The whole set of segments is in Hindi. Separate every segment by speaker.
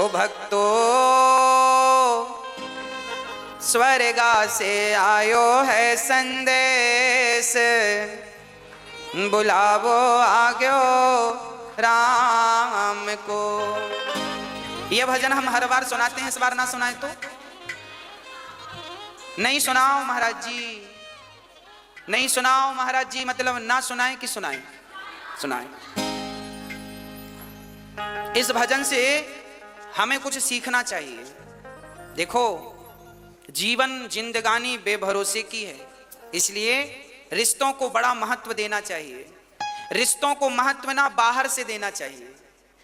Speaker 1: ओ भक्तो स्वर्गा से आयो है संदेश, बुलावो आग्यो राम को। ये भजन हम हर बार सुनाते हैं, इस बार ना सुनाए तो नहीं सुनाओ महाराज जी, नहीं सुनाओ महाराज जी, मतलब ना सुनाए कि सुनाए? सुनाए। इस भजन से हमें कुछ सीखना चाहिए। देखो, जीवन जिंदगानी बेभरोसे की है, इसलिए रिश्तों को बड़ा महत्व देना चाहिए। रिश्तों को महत्व ना बाहर से देना चाहिए,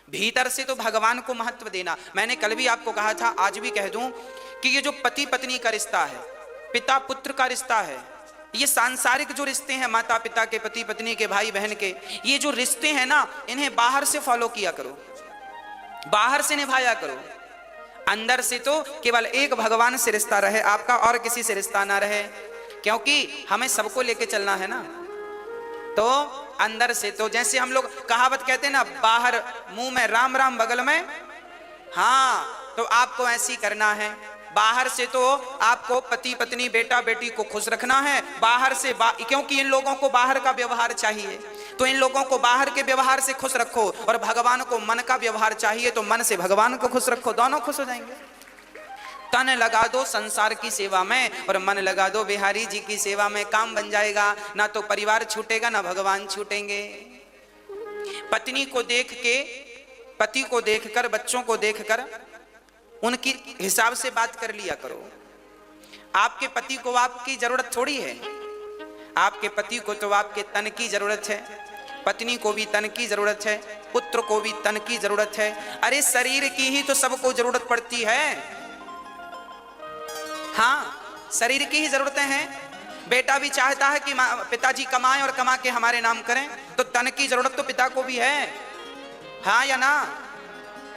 Speaker 1: भीतर से तो भगवान को महत्व देना। मैंने कल भी आपको कहा था, आज भी कह दूं कि ये जो पति पत्नी का रिश्ता है, पिता पुत्र का रिश्ता है, ये सांसारिक जो रिश्ते हैं, माता पिता के, पति पत्नी के, भाई बहन के, ये जो रिश्ते हैं ना, इन्हें बाहर से फॉलो किया करो, बाहर से निभाया करो। अंदर से तो केवल एक भगवान से रिश्ता रहे आपका, और किसी से रिश्ता ना रहे, क्योंकि हमें सबको लेके चलना है ना। तो अंदर से तो, जैसे हम लोग कहावत कहते हैं ना, बाहर मुंह में राम राम बगल में, हाँ, तो आपको ऐसी करना है। बाहर से तो आपको पति पत्नी बेटा बेटी को खुश रखना है, बाहर से क्योंकि इन लोगों को बाहर का व्यवहार चाहिए, तो इन लोगों को बाहर के व्यवहार से खुश रखो। और भगवान को मन का व्यवहार चाहिए, तो मन से भगवान को खुश रखो, दोनों खुश हो जाएंगे। तन लगा दो संसार की सेवा में और मन लगा दो बिहारी जी की सेवा में, काम बन जाएगा। ना तो परिवार छूटेगा, ना भगवान छूटेंगे। पत्नी को देख के, पति को देखकर, बच्चों को देखकर उनकी हिसाब से बात कर लिया करो। आपके पति को आपकी जरूरत थोड़ी है, आपके पति को तो आपके तन की जरूरत है, पत्नी को भी तन की जरूरत है, पुत्र को भी तन की जरूरत है। अरे शरीर की ही तो सबको जरूरत पड़ती है, हाँ, शरीर की ही जरूरतें हैं। बेटा भी चाहता है कि पिताजी कमाएं और कमा के हमारे नाम करें, तो तन की जरूरत तो पिता को भी है, हाँ या ना?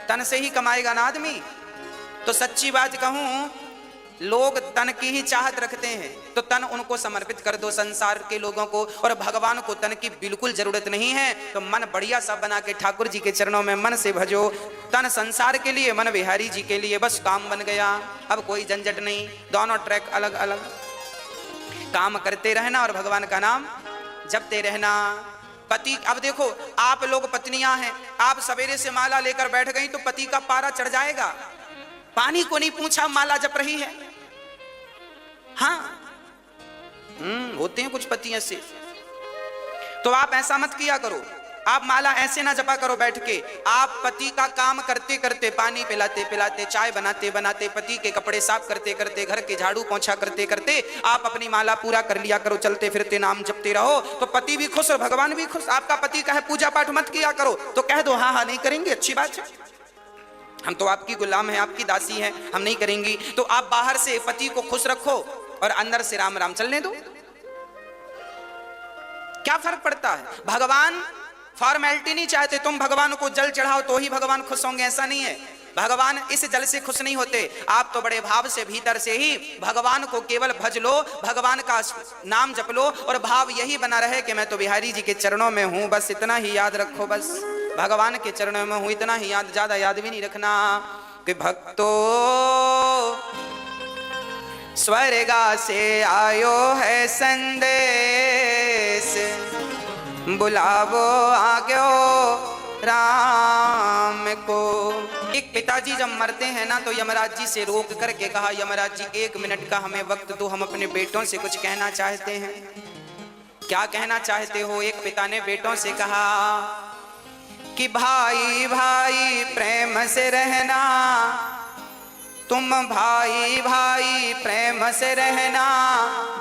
Speaker 1: तन से ही कमाएगा ना आदमी। तो सच्ची बात कहूं, लोग तन की ही चाहत रखते हैं, तो तन उनको समर्पित कर दो, संसार के लोगों को। और भगवान को तन की बिल्कुल जरूरत नहीं है, तो मन बढ़िया सा बना के ठाकुर जी के चरणों में मन से भजो। तन संसार के लिए, मन बिहारी जी के लिए, बस काम बन गया। अब कोई झंझट नहीं, दोनों ट्रैक अलग अलग, काम करते रहना और भगवान का नाम जपते रहना। पति, अब देखो, आप लोग पत्नियां हैं, आप सवेरे से माला लेकर बैठ गई तो पति का पारा चढ़ जाएगा। पानी को नहीं पूछा, माला जप रही है। हाँ, होते हैं कुछ पति ऐसे, तो आप ऐसा मत किया करो। आप माला ऐसे ना जपा करो बैठ के। आप पति का काम करते करते, पानी पिलाते पिलाते, चाय बनाते बनाते, पति के कपड़े साफ करते करते, घर के झाड़ू पोंछा करते करते आप अपनी माला पूरा कर लिया करो। चलते फिरते नाम जपते रहो, तो पति भी खुश और भगवान भी खुश। आपका पति कहे पूजा पाठ मत किया करो, तो कह दो हाँ हाँ नहीं करेंगे, अच्छी बात है, हम तो आपकी गुलाम हैं, आपकी दासी हैं, हम नहीं करेंगी। तो आप बाहर से पति को खुश रखो और अंदर से राम राम चलने दो। क्या फर्क पड़ता है? भगवान फॉर्मेलिटी नहीं चाहते, तुम भगवान को जल चढ़ाओ तो ही भगवान खुश होंगे, ऐसा नहीं है। भगवान इस जल से खुश नहीं होते। आप तो बड़े भाव से भीतर से ही भगवान को केवल भज लो, भगवान का नाम जप लो, और भाव यही बना रहे कि मैं तो बिहारी जी के चरणों में हूं, बस इतना ही याद रखो। बस भगवान के चरणों में हूं, इतना ही याद, ज्यादा याद भी नहीं रखना। कि भक्तो स्वर्गा से आयो है संदेश, बुलावो आग्यो राम को। एक पिताजी जब मरते हैं ना, तो यमराज जी से रोक करके कहा, यमराज जी 1 मिनट का हमें वक्त दो, हम अपने बेटों से कुछ कहना चाहते हैं। क्या कहना चाहते हो? एक पिता ने बेटों से कहा कि भाई भाई प्रेम से रहना, तुम भाई भाई प्रेम से रहना,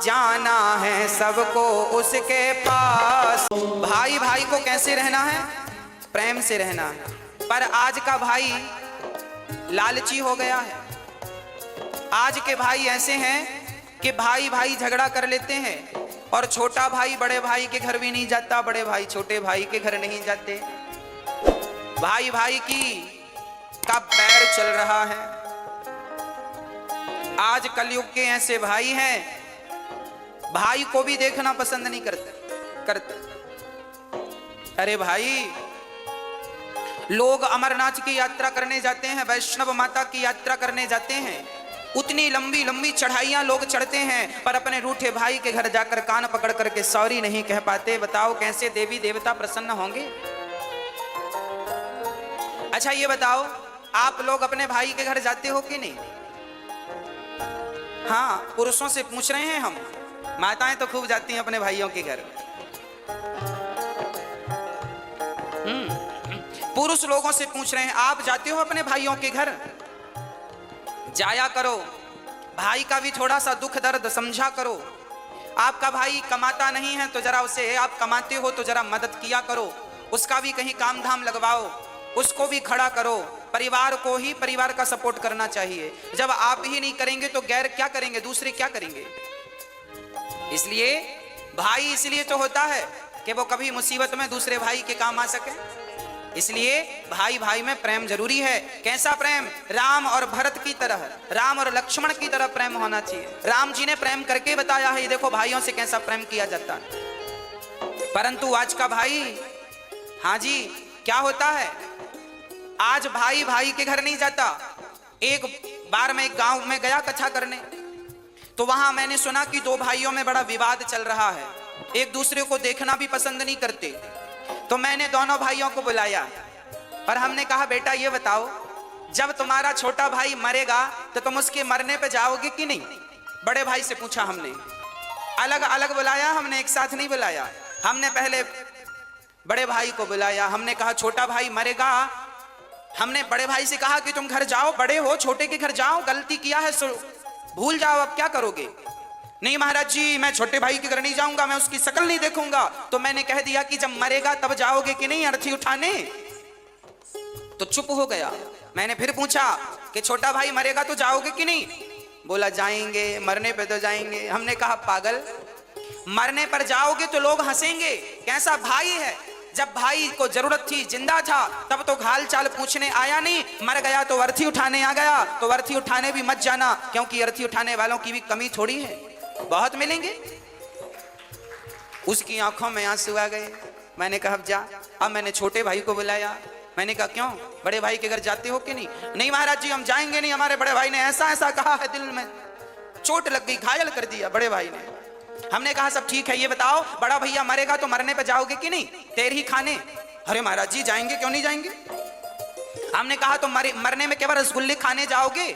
Speaker 1: जाना है सबको उसके पास। भाई भाई को कैसे रहना है? प्रेम से रहना है। पर आज का भाई लालची हो गया है। आज के भाई ऐसे हैं कि भाई भाई झगड़ा कर लेते हैं, और छोटा भाई बड़े भाई के घर भी नहीं जाता, बड़े भाई छोटे भाई के घर नहीं जाते। भाई भाई की का बैर चल रहा है। आज कलयुग के ऐसे भाई हैं, भाई को भी देखना पसंद नहीं करते। अरे भाई, लोग अमरनाथ की यात्रा करने जाते हैं, वैष्णव माता की यात्रा करने जाते हैं, उतनी लंबी लंबी चढ़ाइयां लोग चढ़ते हैं, पर अपने रूठे भाई के घर जाकर कान पकड़ करके सॉरी नहीं कह पाते। बताओ कैसे देवी देवता प्रसन्न होंगे? अच्छा ये बताओ, आप लोग अपने भाई के घर जाते हो कि नहीं? हाँ, पुरुषों से पूछ रहे हैं हम, माताएं तो खूब जाती हैं अपने भाइयों के घर। पुरुष लोगों से पूछ रहे हैं, आप जाते हो अपने भाइयों के घर? जाया करो, भाई का भी थोड़ा सा दुख दर्द समझा करो। आपका भाई कमाता नहीं है तो जरा उसे, आप कमाते हो तो जरा मदद किया करो, उसका भी कहीं काम धाम लगवाओ, उसको भी खड़ा करो। परिवार को ही परिवार का सपोर्ट करना चाहिए। जब आप ही नहीं करेंगे तो गैर क्या करेंगे, दूसरे क्या करेंगे? इसलिए भाई इसलिए तो होता है कि वो कभी मुसीबत में दूसरे भाई के काम आ सके। इसलिए भाई भाई में प्रेम जरूरी है। कैसा प्रेम? राम और भरत की तरह, राम और लक्ष्मण की तरह प्रेम होना चाहिए। राम जी ने प्रेम करके बताया है, ये देखो भाइयों से कैसा प्रेम किया जाता है। परंतु आज का भाई, हाँ जी, क्या होता है, आज भाई भाई के घर नहीं जाता। एक बार मैं एक गांव में गया कथा करने, तो वहां मैंने सुना कि दो भाइयों में बड़ा विवाद चल रहा है, एक दूसरे को देखना भी पसंद नहीं करते। तो मैंने दोनों भाइयों को बुलाया और हमने कहा, बेटा ये बताओ, जब तुम्हारा छोटा भाई मरेगा तो तुम उसके मरने पे जाओगे कि नहीं? बड़े भाई से पूछा हमने, अलग अलग बुलाया हमने, एक साथ नहीं बुलाया। हमने पहले बड़े भाई को बुलाया, हमने कहा छोटा भाई मरेगा। हमने बड़े भाई से कहा कि तुम घर जाओ, बड़े हो, छोटे के घर जाओ, गलती किया है भूल जाओ, अब क्या करोगे? नहीं महाराज जी, मैं छोटे भाई के घर नहीं जाऊंगा, मैं उसकी शक्ल नहीं देखूंगा। तो मैंने कह दिया कि जब मरेगा तब जाओगे कि नहीं अर्थी उठाने? तो चुप हो गया। मैंने फिर पूछा कि छोटा भाई मरेगा तो जाओगे कि नहीं? बोला जाएंगे, मरने पे तो जाएंगे। हमने कहा पागल, मरने पर जाओगे तो लोग हंसेंगे, कैसा भाई है। जब भाई को जरूरत थी, जिंदा था, तब तो हाल चाल पूछने आया नहीं, मर गया तो अर्थी उठाने आ गया। तो अर्थी उठाने भी मत जाना, क्योंकि अर्थी उठाने वालों की भी कमी थोड़ी है, बहुत मिलेंगे। उसकी आंखों में आंसू आ गए। मैंने कहा अब जा। अब मैंने छोटे भाई को बुलाया, मैंने कहा क्यों, बड़े भाई के घर जाते हो कि नहीं? नहीं महाराज जी, हम जाएंगे नहीं, हमारे बड़े भाई ने ऐसा ऐसा कहा है, दिल में चोट लग गई, घायल कर दिया बड़े भाई ने। हमने कहा सब ठीक है, ये बताओ बड़ा भैया मरेगा तो मरने पे जाओगे कि नहीं, तेर ही खाने? अरे महाराज जी जाएंगे, क्यों नहीं जाएंगे। हमने कहा तो मरने में केवल रसगुल्ले खाने जाओगे?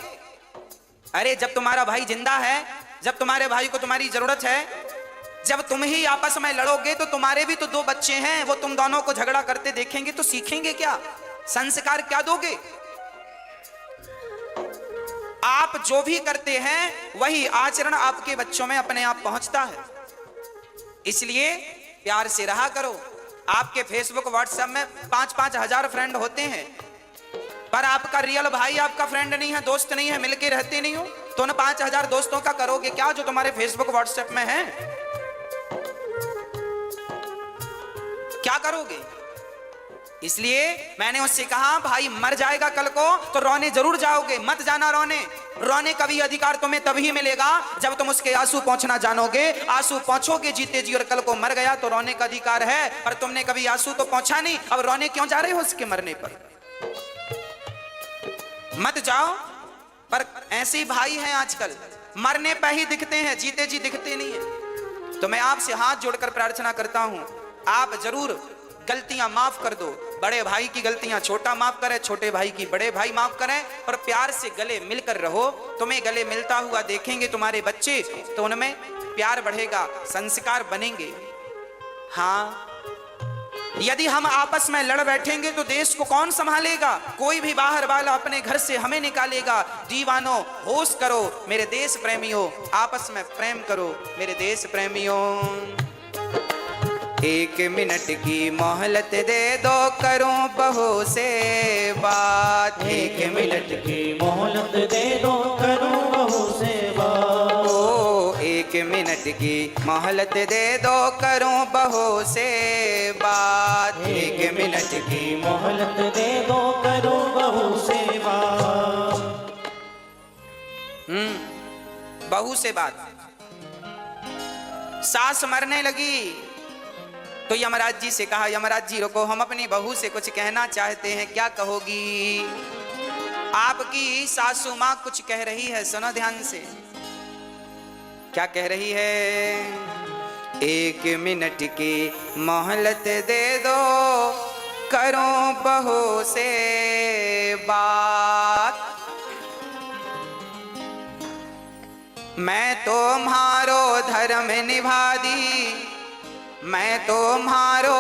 Speaker 1: अरे जब तुम्हारा भाई जिंदा है, जब तुम्हारे भाई को तुम्हारी जरूरत है, जब तुम ही आपस में लड़ोगे तो तुम्हारे भी तो दो बच्चे हैं, वो तुम दोनों को झगड़ा करते देखेंगे तो सीखेंगे क्या, संस्कार क्या दोगे? आप जो भी करते हैं वही आचरण आपके बच्चों में अपने आप पहुंचता है। इसलिए प्यार से रहा करो। आपके फेसबुक व्हाट्सएप में 5-5 हजार फ्रेंड होते हैं, पर आपका रियल भाई आपका फ्रेंड नहीं है, दोस्त नहीं है, मिलके रहते नहीं हो, तो उन 5,000 दोस्तों का करोगे क्या जो तुम्हारे फेसबुक व्हाट्सएप में है? क्या करोगे? इसलिए मैंने उससे कहा भाई मर जाएगा कल को तो रोने जरूर जाओगे, मत जाना रोने। रोने का भी अधिकार तुम्हें तभी मिलेगा जब तुम उसके आंसू पहुंचना जानोगे। आंसू पहुंचोगे जीते जी, और कल को मर गया तो रोने का अधिकार है, पर तुमने कभी आंसू तो पहुंचा नहीं, अब रोने क्यों जा रहे हो उसके मरने पर? मत जाओ। पर ऐसे भाई हैं आजकल, मरने पर ही दिखते हैं, जीते जी दिखते नहीं है। तो मैं आपसे हाथ जोड़कर प्रार्थना करता हूं, आप जरूर गलतियां माफ कर दो। बड़े भाई की गलतियां छोटा माफ करे, छोटे भाई की बड़े भाई माफ करें, और प्यार से गले मिलकर रहो। तुम्हें गले मिलता हुआ देखेंगे तुम्हारे बच्चे तो उनमें प्यार बढ़ेगा, संस्कार बनेंगे। हाँ, यदि हम आपस में लड़ बैठेंगे तो देश को कौन संभालेगा? कोई भी बाहर वाला अपने घर से हमें निकालेगा। दीवानों होश करो मेरे देश प्रेमियों, आपस में प्रेम करो मेरे देश प्रेमियों। 1 मिनट की मोहलत दे दो, करूं बहू से बात।
Speaker 2: 1 मिनट की मोहलत दे दो, करूं बहू से बात।
Speaker 1: ओ 1 मिनट की मोहलत दे दो, करूं बहू से बात।
Speaker 2: 1 मिनट की मोहलत दे दो, करूं बहू से बात।
Speaker 1: बहू से बात। सास मरने लगी, तो यमराज जी से कहा, यमराज जी रुको, हम अपनी बहू से कुछ कहना चाहते हैं, क्या कहोगी? आपकी सासू माँ कुछ कह रही है, सुनो ध्यान से। क्या कह रही है? 1 मिनट की मोहलत दे दो, करो बहू से बात। मैं तुम्हारो धर्म निभा दी, मैं तुम्हारो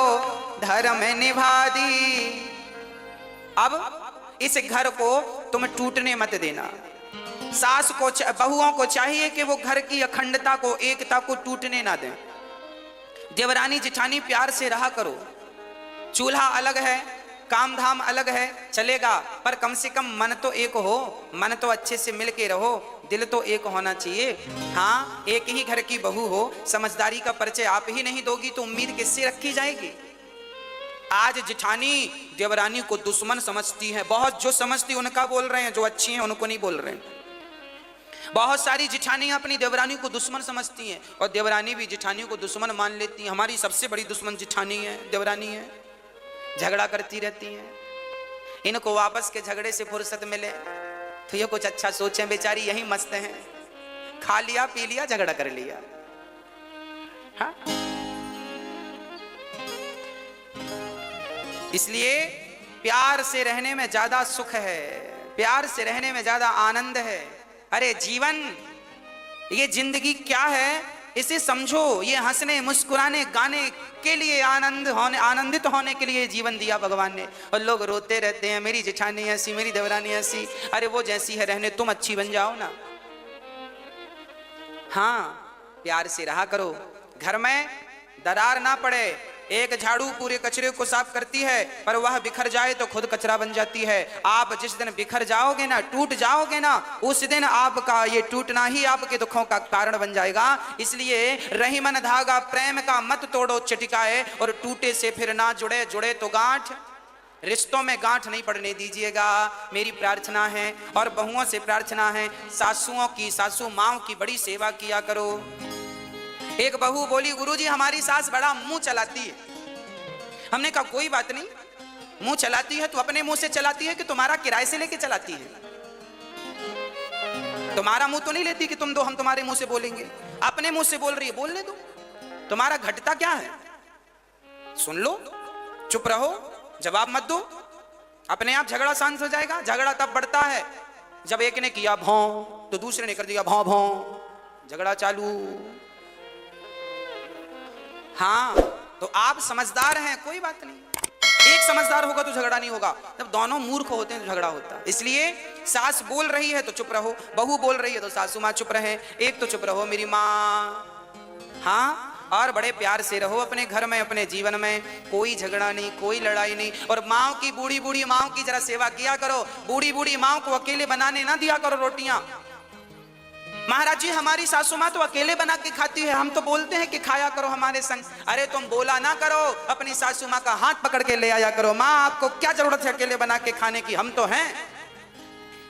Speaker 1: धर्म निभा दी। अब इस घर को तुम टूटने मत देना। सास को, बहुओं को चाहिए कि वो घर की अखंडता को, एकता को टूटने ना दें। देवरानी जिठानी प्यार से रहा करो। चूल्हा अलग है, काम धाम अलग है, चलेगा, पर कम से कम मन तो एक हो, मन तो अच्छे से मिल के रहो, दिल तो एक होना चाहिए। हाँ, एक ही घर की बहू हो, समझदारी का परिचय आप ही नहीं दोगी तो उम्मीद किससे रखी जाएगी? आज जिठानी देवरानी को दुश्मन समझती है, बहुत जो समझती उनका बोल रहे हैं, जो अच्छी हैं उनको नहीं बोल रहे हैं। बहुत सारी जिठानियां अपनी देवरानी को दुश्मन समझती हैं और देवरानी भी जिठानी को दुश्मन मान लेती हैं। हमारी सबसे बड़ी दुश्मन जिठानी है, देवरानी है, झगड़ा करती रहती हैं। इनको वापस के झगड़े से फुर्सत मिले तो ये कुछ अच्छा सोचें, बेचारी यही मस्त हैं, खा लिया पी लिया झगड़ा कर लिया। हाँ? इसलिए प्यार से रहने में ज्यादा सुख है, प्यार से रहने में ज्यादा आनंद है। अरे जीवन, ये जिंदगी क्या है, इसे समझो। ये हंसने मुस्कुराने गाने के लिए, आनंदित होने के लिए जीवन दिया भगवान ने। और लोग रोते रहते हैं, मेरी जेठानी ऐसी, मेरी देवरानी ऐसी। अरे वो जैसी है रहने, तुम अच्छी बन जाओ ना। हाँ, प्यार से रहा करो, घर में दरार ना पड़े। एक झाड़ू पूरे कचरे को साफ करती है, पर वह बिखर जाए तो खुद कचरा बन जाती है। आप जिस दिन बिखर जाओगे ना, टूट जाओगे ना, उस दिन आपका ये टूटना ही आपके दुखों का कारण बन जाएगा। इसलिए रही मन धागा प्रेम का मत तोड़ो चटिकाए, और टूटे से फिर ना जुड़े, जुड़े तो गांठ। रिश्तों में गांठ नहीं पड़ने दीजिएगा, मेरी प्रार्थना है। और बहुओं से प्रार्थना है, सासुओं की, सासू माओं की बड़ी सेवा किया करो। एक बहू बोली, गुरुजी हमारी सास बड़ा मुंह चलाती है। हमने कहा कोई बात नहीं, मुंह चलाती है तो अपने मुंह से चलाती है कि तुम्हारा किराए से लेके चलाती है? तुम्हारा मुंह तो नहीं लेती कि तुम दो, हम तुम्हारे मुंह से बोलेंगे। अपने मुंह से बोल रही है, बोलने दो। तुम्हारा घटता क्या है? सुन लो, चुप रहो, जवाब मत दो, अपने आप झगड़ा शांत हो जाएगा। झगड़ा तब बढ़ता है जब एक ने किया भौं तो दूसरे ने कर दिया भौं भौं, झगड़ा चालू। हाँ, तो आप समझदार हैं, कोई बात नहीं। एक समझदार होगा तो झगड़ा नहीं होगा, जब दोनों मूर्ख होते हैं तो झगड़ा होता है। इसलिए सास बोल रही है तो चुप रहो, बहू बोल रही है तो सासू माँ चुप रहे। एक तो चुप रहो मेरी माँ। हाँ, और बड़े प्यार से रहो अपने घर में, अपने जीवन में। कोई झगड़ा नहीं, कोई लड़ाई नहीं। और माँ की, बूढ़ी बूढ़ी माँ की जरा सेवा किया करो। बूढ़ी बूढ़ी माँ को अकेले बनाने ना दिया करो रोटियां। महाराज जी हमारी सासू माँ तो अकेले बना के खाती है, हम तो बोलते हैं कि खाया करो हमारे संग। अरे तुम बोला ना करो, अपनी सासू माँ का हाथ पकड़ के ले आया करो। माँ आपको क्या जरूरत है अकेले बना के खाने की, हम तो हैं।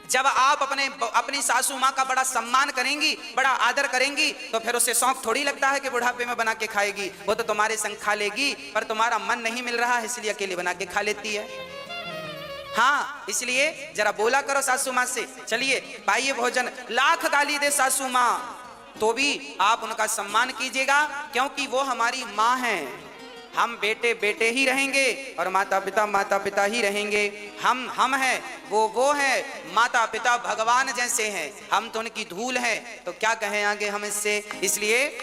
Speaker 1: जब आप अपनी सासू माँ का बड़ा सम्मान करेंगी, बड़ा आदर करेंगी, तो फिर उसे शौक थोड़ी लगता है कि बुढ़ापे में बना के खाएगी। वो तो तुम्हारे संग खा लेगी, पर तुम्हारा मन नहीं मिल रहा है इसलिए अकेले बना के खा लेती है। हाँ, इसलिए जरा बोला करो सासू माँ से, चलिए पाइए भोजन। लाख गाली दे सासू माँ तो भी आप उनका सम्मान कीजिएगा, क्योंकि वो हमारी माँ हैं। हम बेटे बेटे ही रहेंगे और माता पिता ही रहेंगे। हम हैं, वो है। माता पिता भगवान जैसे हैं, हम तो उनकी धूल हैं, तो क्या कहें आगे हम इससे। इसलिए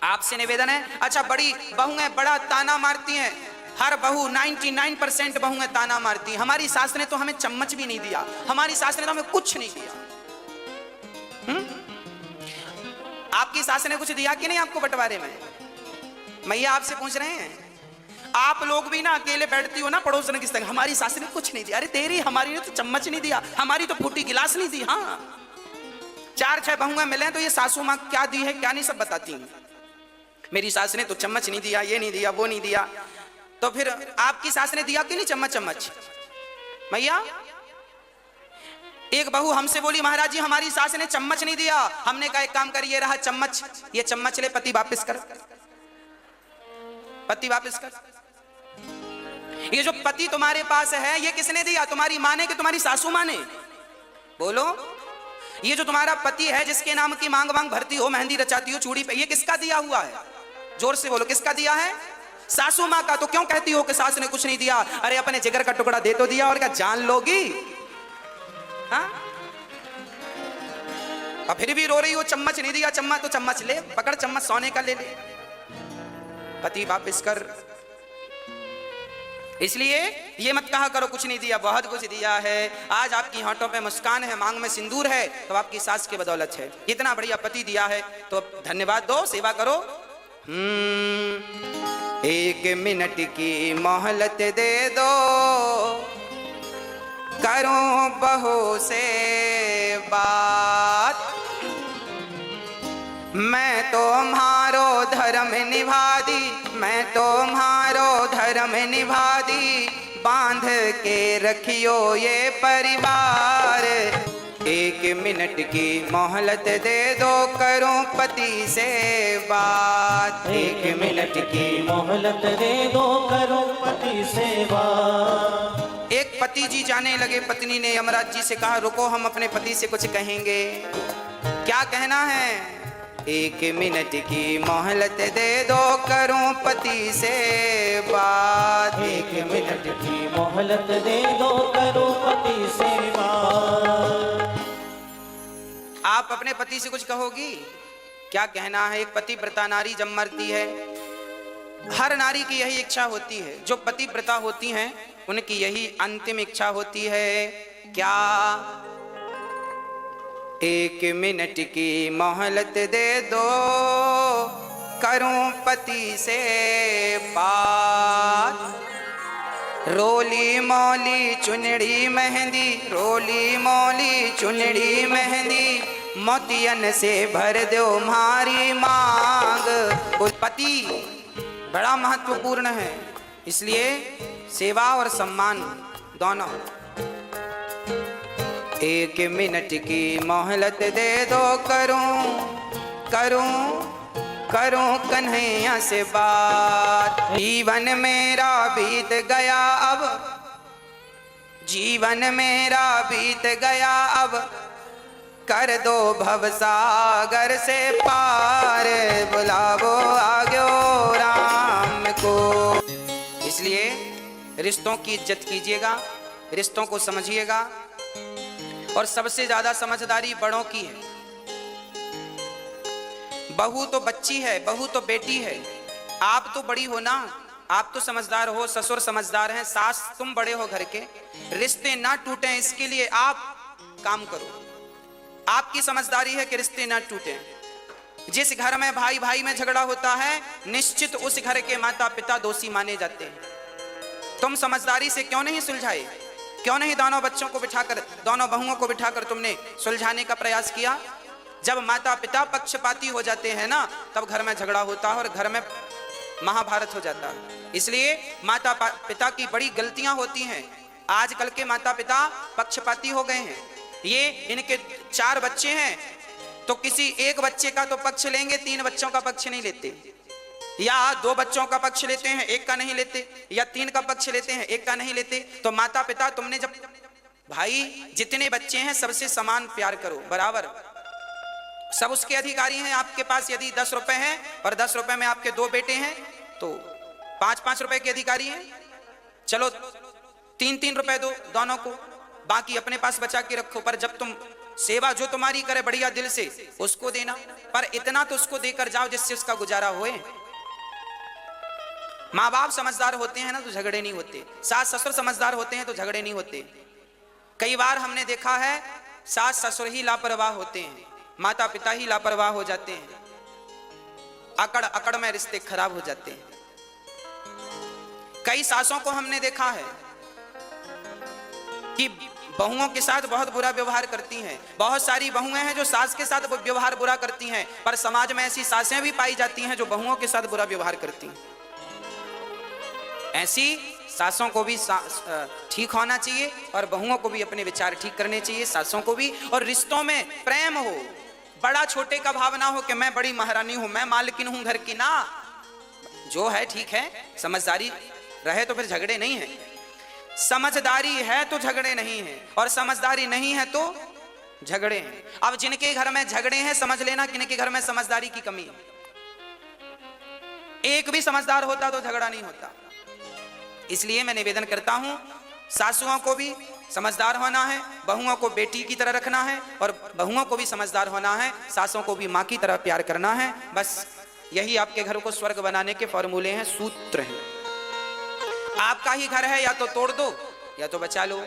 Speaker 1: आपसे निवेदन है। अच्छा, बड़ी बहुएं बड़ा ताना मारती हैं, हर बहू 99% बहुएं ताना मारती। हमारी सास ने तो हमें चम्मच भी नहीं दिया, हमारी सास ने तो हमें कुछ नहीं दिया। आपकी सास ने कुछ दिया कि नहीं आपको बंटवारे में? मैया आपसे पूछ रहे हैं। आप लोग भी ना अकेले बैठती हो ना पड़ोसन की संग, हमारी सास ने कुछ नहीं दिया। अरे तेरी, हमारी ने तो चम्मच नहीं दिया, हमारी तो फूटी गिलास नहीं दी। हाँ, 4-6 बहुएं मिले तो ये सासू माँ क्या दी है क्या नहीं सब बताती हैं। मेरी सास ने तो चम्मच नहीं दिया, ये नहीं दिया, वो नहीं दिया। तो फिर आपकी सास ने दिया कि नहीं चम्मच? मैया एक बहू हमसे बोली, महाराज जी हमारी सास ने चम्मच नहीं दिया। हमने कहा एक काम कर, ये रहा चम्मच, ये चम्मच ले, पति वापस कर। पति वापस कर। ये जो पति तुम्हारे पास है ये किसने दिया? तुम्हारी माँ ने कि तुम्हारी सासू माँ ने? बोलो। ये जो तुम्हारा पति है जिसके नाम की मांग मांग भरती हो, मेहंदी रचाती हो चूड़ी पे, ये किसका दिया हुआ है? जोर से बोलो, किसका दिया है? सासू माँ का। तो क्यों कहती हो कि सास ने कुछ नहीं दिया? अरे अपने जिगर का टुकड़ा दे तो दिया, और क्या जान लोगी? हाँ, और फिर भी रो रही हो चम्मच नहीं दिया। चम्मच तो चम्मच ले, पकड़ चम्मच, सोने का ले ले। पति वापस कर। इसलिए ये मत कहा करो कुछ नहीं दिया, बहुत कुछ दिया है। आज आपकी होठों पे मुस्कान है, मांग में सिंदूर है, तो आपकी सास की बदौलत है। इतना बढ़िया पति दिया है तो धन्यवाद दो, सेवा करो। 1 मिनट की मोहलत दे दो, करूं बहू से बात। मैं तुम्हारो धर्म निभा दी, मैं तुम्हारो धर्म निभा दी, बांध के रखियो ये परिवार। 1 मिनट की मोहलत दे दो, करूं पति से बात।
Speaker 2: 1 मिनट की मोहलत दे दो, करूं पति से बात।
Speaker 1: एक पति जी जाने लगे, पत्नी ने यमराज जी से कहा रुको, हम अपने पति से कुछ कहेंगे। क्या कहना है? 1 मिनट की मोहलत दे दो, करूं पति से बात।
Speaker 2: 1 मिनट की मोहलत दे दो, करूं पति से बात।
Speaker 1: आप अपने पति से कुछ कहोगी? क्या कहना है? एक पतिव्रता नारी जब मरती है, हर नारी की यही इच्छा होती है, जो पतिव्रता होती हैं उनकी यही अंतिम इच्छा होती है। क्या? 1 मिनट की मोहलत दे दो, करूं पति से बात। रोली मोली चुनड़ी मेहंदी, रोली मोली चुनड़ी मेहंदी, मोतियन से भर दो मारी मांग। पति बड़ा महत्वपूर्ण है, इसलिए सेवा और सम्मान दोनों। 1 मिनट की मोहलत दे दो, करूं कन्हैया से बात। जीवन मेरा बीत गया अब, जीवन मेरा बीत गया अब, कर दो भवसागर से पार, बुलावो आग्यो राम को। इसलिए रिश्तों की इज्जत कीजिएगा, रिश्तों को समझिएगा, और सबसे ज्यादा समझदारी बड़ों की है। बहू तो बच्ची है, बहू तो बेटी है, आप तो बड़ी हो ना, आप तो समझदार हो, ससुर समझदार हैं, सास तुम बड़े हो घर के। रिश्ते ना टूटें इसके लिए आप काम करो। आपकी समझदारी है कि रिश्ते ना टूटें। जिस घर में भाई भाई में झगड़ा होता है, निश्चित उस घर के माता पिता दोषी माने जाते हैं। तुम समझदारी से क्यों नहीं सुलझाए? क्यों नहीं दोनों बच्चों को बिठाकर, दोनों बहुओं को बिठाकर तुमने सुलझाने का प्रयास किया? जब माता पिता पक्षपाती हो जाते हैं ना, तब घर में झगड़ा होता है और घर में महाभारत हो जाता है। इसलिए माता पिता की बड़ी गलतियां होती हैं। आजकल के माता पिता पक्षपाती हो गए हैं। ये इनके 4 बच्चे हैं तो किसी एक बच्चे का तो पक्ष लेंगे, 3 बच्चों का पक्ष नहीं लेते, या 2 बच्चों का पक्ष लेते हैं, 1 का नहीं लेते, या 3 का पक्ष लेते हैं, 1 का नहीं लेते। तो माता पिता, तुमने जब भाई जितने बच्चे हैं सबसे समान प्यार करो, बराबर, सब उसके अधिकारी हैं। आपके पास यदि 10 रुपए हैं और 10 रुपए में आपके 2 बेटे हैं तो 5-5 रुपए के अधिकारी हैं। चलो 3-3 रुपए दो दोनों को, बाकी अपने पास बचा के रखो। पर जब तुम सेवा जो तुम्हारी करे बढ़िया दिल से, उसको देना, पर इतना तो उसको देकर जाओ जिससे उसका गुजारा होए। माँ बाप समझदार होते हैं ना तो झगड़े नहीं होते, सास ससुर समझदार होते हैं तो झगड़े नहीं होते। कई बार हमने देखा है सास ससुर ही लापरवाह होते हैं, माता पिता ही लापरवाह हो जाते हैं, अकड़ अकड़ में रिश्ते खराब हो जाते हैं। कई सासों को हमने देखा है कि बहुओं के साथ बहुत बुरा व्यवहार करती हैं। बहुत सारी बहुएं हैं जो सास के साथ व्यवहार बुरा करती हैं, पर समाज में ऐसी सासें भी पाई जाती हैं जो बहुओं के साथ बुरा व्यवहार करती हैं। ऐसी सासों को भी ठीक होना चाहिए और बहुओं को भी अपने विचार ठीक करने चाहिए, सासों को भी। और रिश्तों में प्रेम हो, बड़ा छोटे का भाव ना हो कि मैं बड़ी महारानी हूं, मैं मालकिन हूं घर की, ना। जो है ठीक है, समझदारी रहे तो फिर झगड़े नहीं है। समझदारी है तो झगड़े नहीं है, और समझदारी नहीं है तो झगड़े हैं। अब जिनके घर में झगड़े हैं, समझ लेना कि इनके घर में समझदारी की कमी है। एक भी समझदार होता तो झगड़ा नहीं होता। इसलिए मैं निवेदन करता हूं, सासुओं को भी समझदार होना है, बहुओं को बेटी की तरह रखना है, और बहुओं को भी समझदार होना है, सासों को भी मां की तरह प्यार करना है। बस यही आपके घर को स्वर्ग बनाने के फॉर्मूले हैं, सूत्र हैं। आपका ही घर है, या तो तोड़ दो या तो बचा लो।